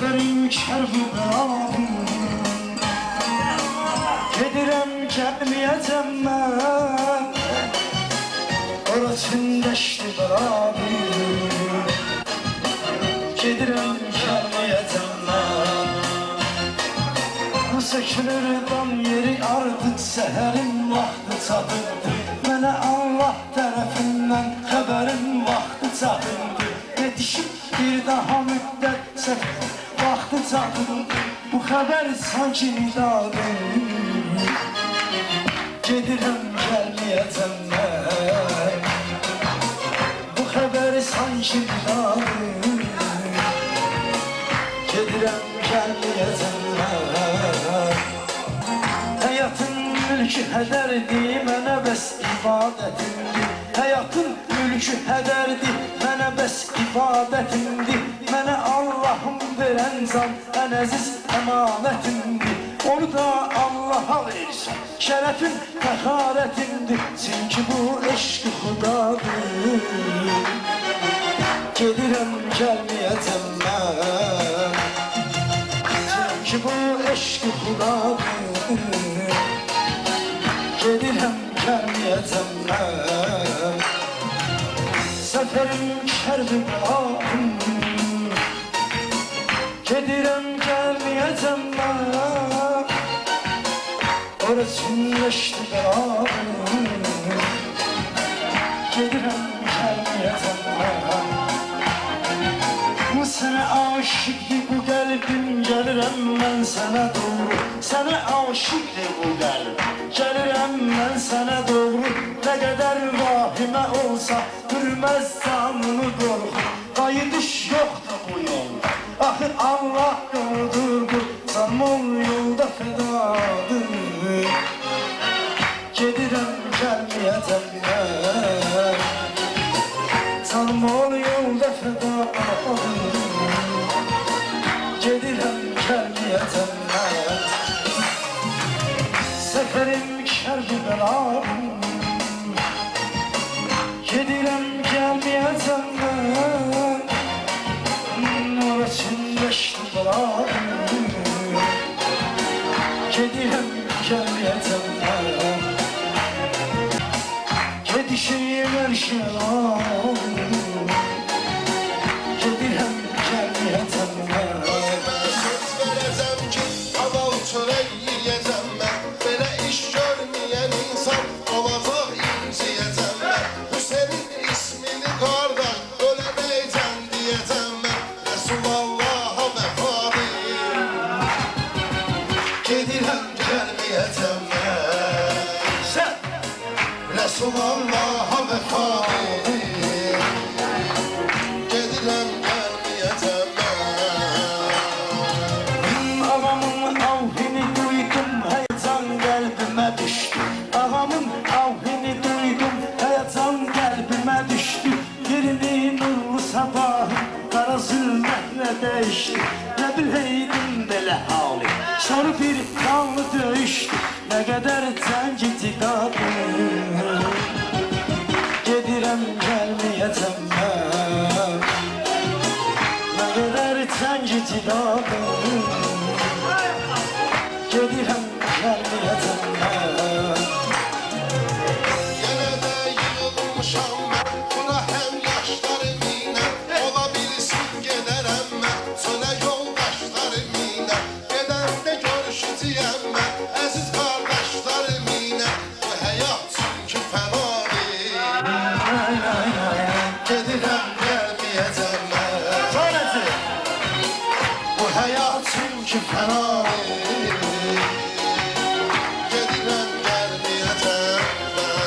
Səfərim Kərbəladır, gedirəm gəlməyəcəm mən, orasındaşdı beraber. Gedirəm gəlməyəcəm mən, bu sökülür dam yeri artıq səhərin vaxtı çatırdı. Mənə Allah tərəfindən xəbərin vaxtı çatırdı. Yetişib bir daha müddət səfər vaxtı çatırdı. Bu xəbər sanki nidadır, gedirəm gəlməyəcəm mən, bu xəbər sanki nidadır, gedirəm gəlməyəcəm mən. Həyatın mülkü hədərdir, mənə bəs ibadətimdir. Həyatın mülkü hədərdir, mənə bəs ibadətimdir. Mənə Allahım verən can ən əziz əmanətimdir. Onu da Allaha versən, şərəfin fəxarətimdir. Çünki bu eşq-i xudadır, gedirəm gəlməyəcəm mən. Çünki bu eşq-i xudadır, gedirəm gəlməyəcəm mən. Səfərim Kərbəladır, gedirəm gəlməyəcəm mən, orasındaşdı beraber. Gedirəm gəlməyəcəm mən, bu sənə aşıqdır bu qəlbim, gəlirəm mən sənə doğru. Sənə aşıqdır bu qəlb, gəlirəm mən sənə doğru. Nə qədər vahimə olsa hürməz canını qorxu. Qayıdış yoxdur bu yolda, axı Allah yoludur bu. Canım yolda fədadır, gedirəm gəlməyəcəm mən. Canım yolda fədadır, gedirəm gəlməyəcəm mən. Səfərim Kərbəladır, gedirəm gəlməyəcəm mən, orasındaşdı beraber. Gedirəm gəlməyəcəm mən, gedişim Erşəladır, gedirəm gəlməyəcəm mən. Söz verəcəm ki, halal çörək yiyəcəm mən, belə iş görməyən insan olacaq inciyəcəm mən. Hüseynin ismini qardaş öləməyəcəm deyəcəm mən. Rəsulallaha vəfadır, gedirəm gəlməyəcəm mən. Rəsulallaha vəfadır, gedirəm gəlməyəcəm mən. Ağamın avhini duydum, heyecan qəlbimə düşdü. Ağamın avhini duydum, heyecan qəlbimə düşdü. Yerini nurlu sabahı qara zülmətlə dəyişdi. Nə biləydim belə halı, sonra bir qanlı döyüşdü. Nə qədər cəngi cidadır, gedirəm gəlməyəcəm mən. Nə qədər cəngi cidadır, gedirəm gəlməyəcəm mən. Yenə də yığılmışam mən, buna həm yaşlarım ilə. Ola bilsin gedərəm mən, sölə yoldaşlarım ilə. Gedəndə görüşəcəyəm mən, əziz qardaşlarım ilə. Bu həyat çünki fənadır, gedirəm gəlməyəcəm mən. Bu həyat çünki fənadır, gedirəm gəlməyəcəm mən.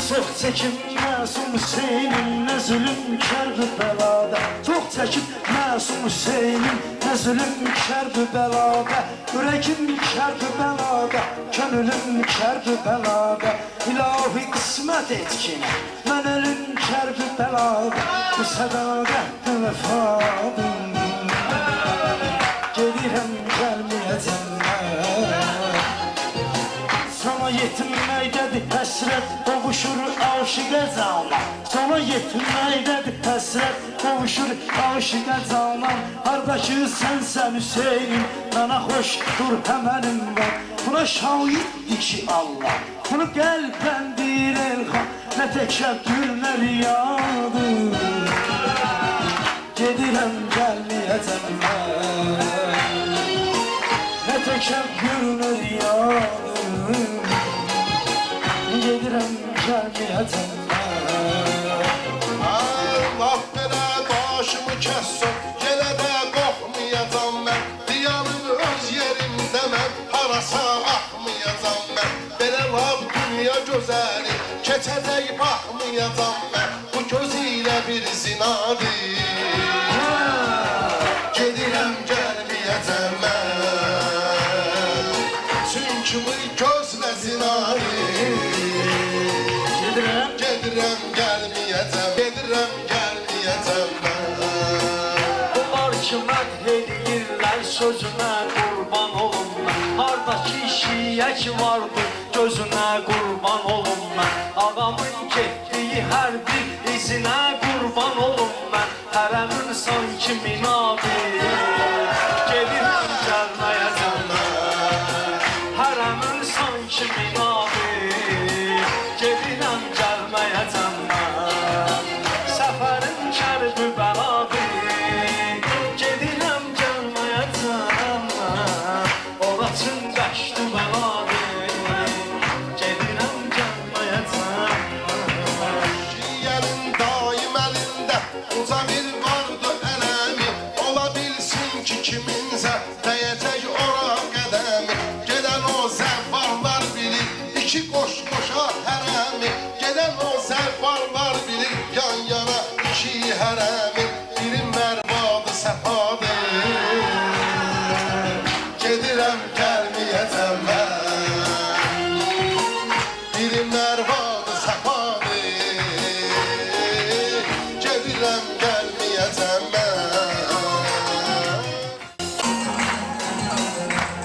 Çox çəkib məsum Hüseynim, nə zülüm Kərbəlada. Çox çəkib məsum Hüseynim, nə zülüm Kərbəlada. Ürəkim Kərbəlada, könlüm Kərbəlada. İlahi qismət etkinə, mən ölüm Kərbəlada. Bu sədaqət vəfadır, gedirəm gəlməyəcəm mən. Sana yetinməkdədir həsrət, qovuşur aşiqə canla. Sana Sona yetirməkdədir həsrət, qovuşur aşıqə canan. Hardakı sənsən Hüseynim, mənə xoşdur həmənim var. Buna şahiddir ki Allah, bunu qəlbən deyir Elxan. Nə təşəkkür, nə riyadır, gedirəm gəlməyəcəm mən. Nə təşəkkür, nə riyadır, gedirəm gəlməyəcəm mən. Laf belə başımı kəssin, yenə də qorxmayacam mən. Diyanım öz yerimdə mən, harasa axmayacam mən. Belə laf dünya gözəli, keçəcək baxmayacam mən. Bu göz ilə bir zinadır, gedirəm gəlməyəcəm mən. Çünki bu gözlə zinadır, gedirəm gəlməyəcəm, gedirəm gəlməyəcəm mən. Bunlar ki mədh edirlər sözünə qurban olum mən. Hardakı şiək vardır gözünə qurban olum mən. Ağamın getdiyi hər bir izinə qurban olum mən. Hərəmin sanki minadır, gedirəm gəlməyəcəm mən. Hərəmin sanki minadır, gedirəm gəlməyəcəm mən. Səfərin kərbi bəladır, gedirəm gəlməyəcəm mən. Orasın qəşdi bəladır, gedirəm gəlməyəcəm mən. Şiənin daim əlində uca bir vardı ələmi. Ola bilsin ki kiminsə dəyəcək ora qədəmi. Gedən o zəvvarlar bilir, iki qoş-qoşa hərəmi. Gedən o zəvvarlar bilir, yan yana iki hərəmi. Biri Mərvadı Səfadır, gedirəm gəlməyəcəm mən. Biri Mərvadı Səfadır, gedirəm gəlməyəcəm mən.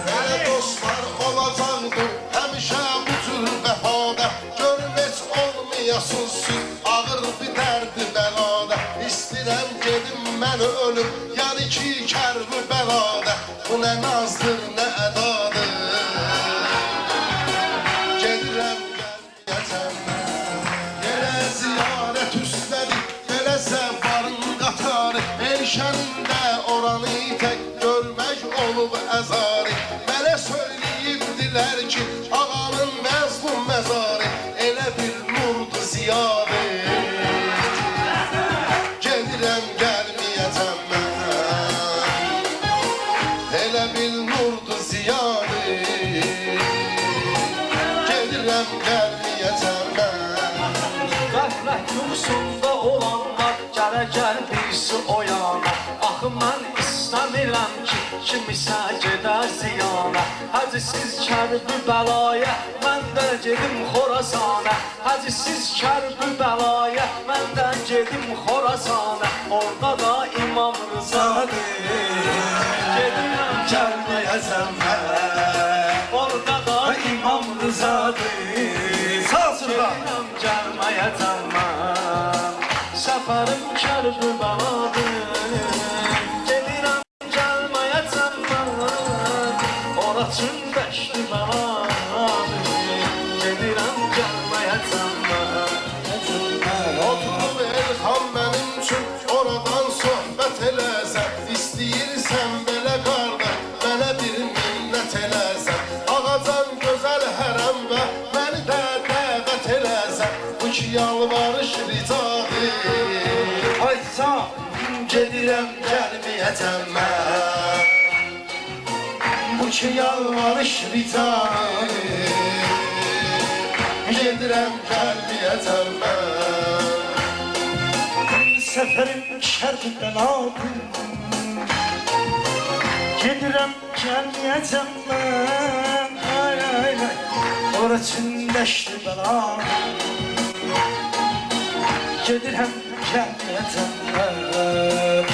Belə dostlar olacaqdır həmişə bu cür vəfada. Görüm heç olmayasın siz ağır bir dərdi bəlada. İstəyirəm gedim mən ölüm, yəni ki kərbi bəlada. Bu nə nazdır, nə ədadır, gedirəm gəlməyəcəm mən. Yerə ziyarət üstədik, belə zəvvarın qatarı. Erşənində oranı tək görmək olub əzari. Belə söyləyibdilər ki, ağanın məzlum məzarı elə bir nurdu ziyadır, gedirəm gəlməyəcəm mən. Elə bir nurdu ziyadır, gedirəm gəlməyəcəm mən. Qəflət yuxusunda olanlar gərək birisi oyana. Axı mən istəmirəm ki kimisə gedə ziyana. Həcisiz kərbi bəlaya, mən də gedim Xorasana. Həcisiz kərbi bəlaya, mən də gedim Xorasana. Orada da İmam Rızadır, gedirəm gəlməyəcəm mən. Orada da İmam Rızadır, Sağ olsun da. gedirəm gəlməyəcəm mən. Səfərim kərbi bəladır, gedirəm gəlməyəcəm mən. Orasın bəşdi bəladır, gedirəm gəlməyəcəm mən. Oturub Elxan mənim üçün oradan söhbət eləsən. İstəyirsən belə qardaş, mənə bir minnət eləsən. Ağacan gözəl hərəm və məni də dəvət eləsən. Bu ki yalvarış ricadır, Ay sağ ol. gedirəm gəlməyəcəm mən. Bu ki yalvarış ricadır, gedirəm gəlməyəcəm mən. Səfərim şərq bəladır, gedirəm gəlməyəcəm mən. Ay ay ay, orasın dəşti bəladır, gedirəm gəlməyəcəm mən.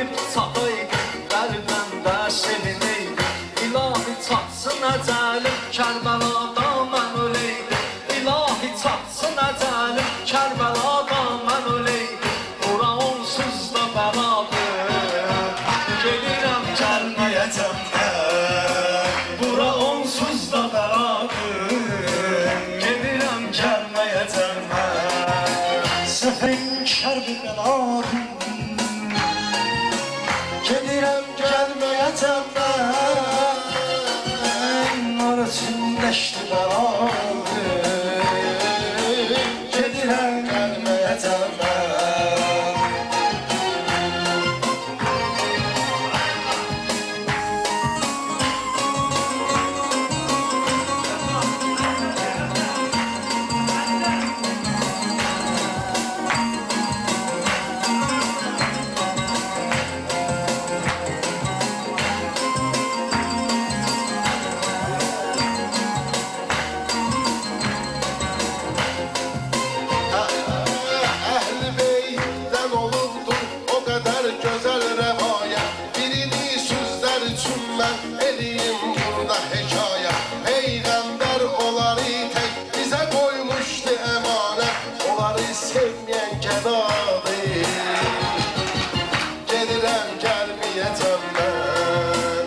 gedib çataydı, qəlbəmdə sevinəydi. İlahi çatsın əcəlim, Kərbəlada mən öləydim. İlahi çatsın əcəlim, Kərbəlada mən öləydim. Bura onsuz da bəladır, gedirəm gəlməyəcəm mən. Bura onsuz da bəladır, gedirəm gəlməyəcəm mən. Səfərin şərbi bəladır, gedirəm gəlməyəcəm mən. Arasındaşdı bəladır, gedirəm gəlməyəcəm mən. Əhl-i beytdən olubdur o qədər gözəl rəvayət. Birini sözlər üçün mən eləyim burada hekayə. Peyğəmbər onları tək bizə qoymuşdu əmanət. Onları sevməyən gədadır, gedirəm gəlməyəcəm mən.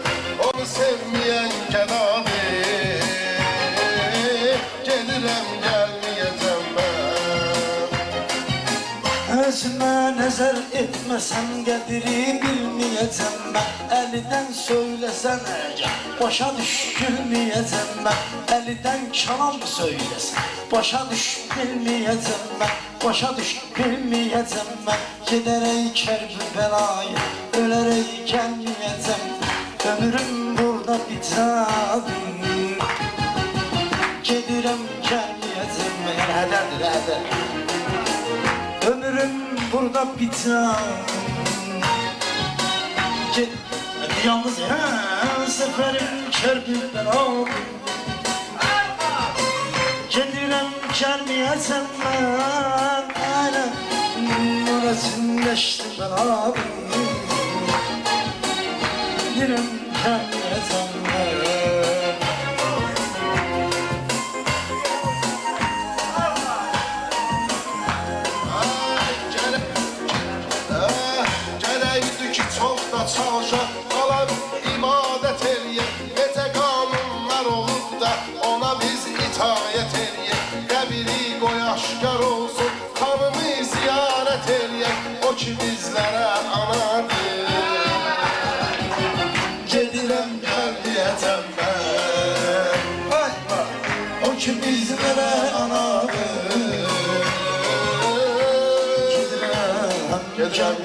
Onu sevməyən gədadır, gedirəm gəlməyəcəm mən. Özümə nəzər etməsəm qədiri bilməyəcəm mən. Əlidən söyləsən əgər başa düş gülməyəcəm mən. Əlidən kəlam söyləsən başa düş bilməyəcəm mən. Başa düş bilməyəcəm mən. Gedərək Kərbəlaya ölərək gəlməyəcəm. Ömrüm burada bitədir, gedirəm gəlməyəcəm mən. Yəni hədərdir, hədər. Ömrüm burada biter. Yalnız seferim Kərbəlaya, gedirəm gəlməyəcəm mən. Aynen orasındaşdı bəladır, gedirəm gəlməyəcəm mən. Gərəkdir ki, çox da çalışaq, qalab ibadət eləyək. Necə qanunlar olub da ona biz itayət eləyək. Qəbiri qoy aşkar olsun, xanımı ziyarət eləyək. O ki bizlərə anadır, gedirəm gəlməyəcəm mən. O ki bizlərə anadır, Gedirəm